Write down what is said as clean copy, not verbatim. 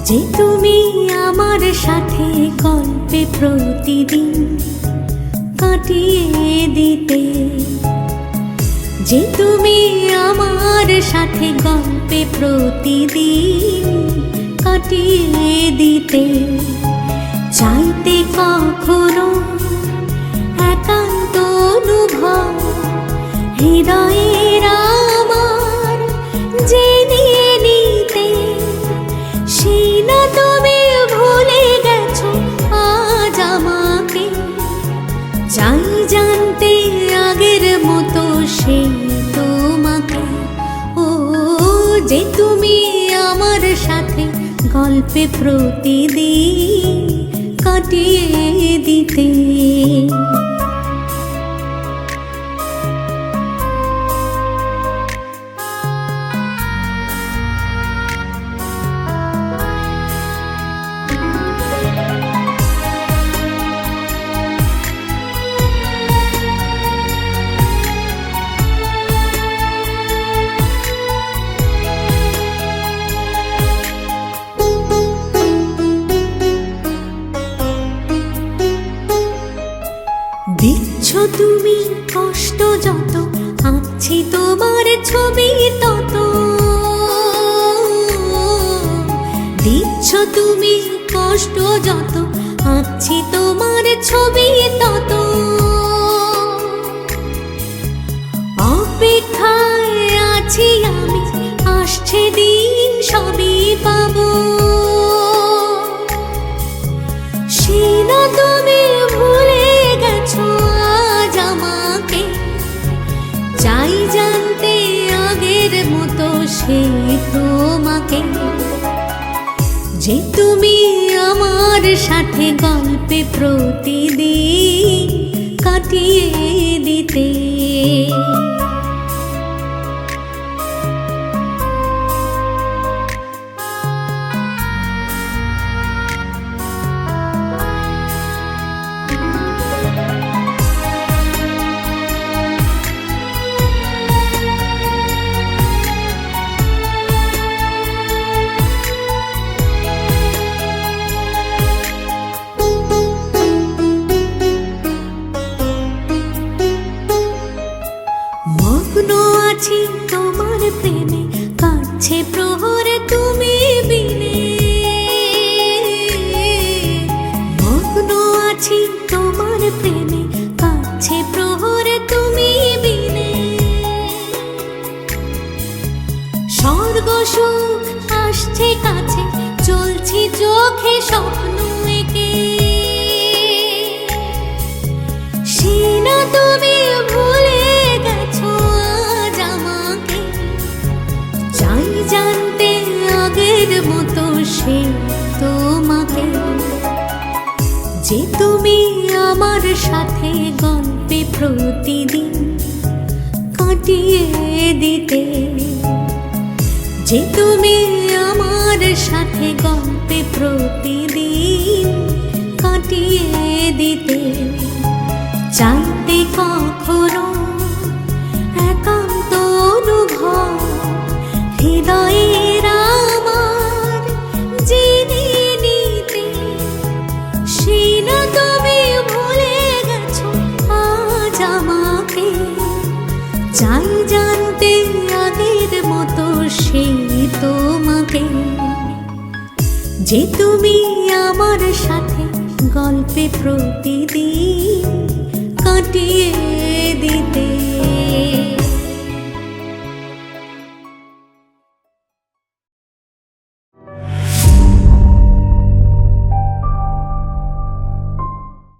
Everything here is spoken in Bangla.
যে তুমি আমার সাথে গল্পে প্রতিদিন কাটিয়ে দিতে, যে তুমি আমার সাথে গল্পে প্রতিদিন কাটিয়ে দিতে, চাইতে কখনো একান্ত অনুভব হৃদয়ের আমার জেনে নিতে, সেই না তুমি ভুলে গেছো আজ আমাকে, চাই জানতে আগের মতো সেই তোমাকে। ও যে তুমি আমার সাথে গল্পে প্রতিদিন কাটিয়ে দিতে। দিচ্ছ তুমি কষ্ট যত, আছি তোমার ছবি তত, দিচ্ছ তুমি কষ্ট যত, আছি তোমার ছবি তত, অপেক্ষায় আছি আমি, আসছে দিন সবই পাবো, সেই না তুমি ভুলে গেছো আজ আমাকে, চাই জানতে আগের মতো সেই তোমাকে। যে তুমি আমার সাথে গল্পে প্রতিদিন কাটিয়ে দিতে। মগ্ন আছি তোমার প্রেমে, কাটছে প্রহর তুমি বিনে, মগ্ন আছি তোমার প্রেমে, কাটছে প্রহর তুমি বিনে, স্বর্গ সুখ আসছে কাছে, চলছি চোখে স্বপ্ন এঁকে, সেই না তুমি ভুলে গেছো আজ আমাকে, চাই জানতে আগের মতো সেই তোমাকে। যে তুমি আমার সাথে গল্পে প্রতিদিন কাটিয়ে দিতে, যে তুমি আমার সাথে গল্পে প্রতিদিন কাটিয়ে দিতে, চাইতে কখনো একান্ত অনুভব হৃদয়ের আমার জেনে নিতে, সেই না তুমি ভুলে গেছো আজ আমাকে, চাই জানতে আগের মতো সেই তোমাকে। যে তুমি আমার সাথে গল্পে প্রতিদিন কাটিয়ে দিতে।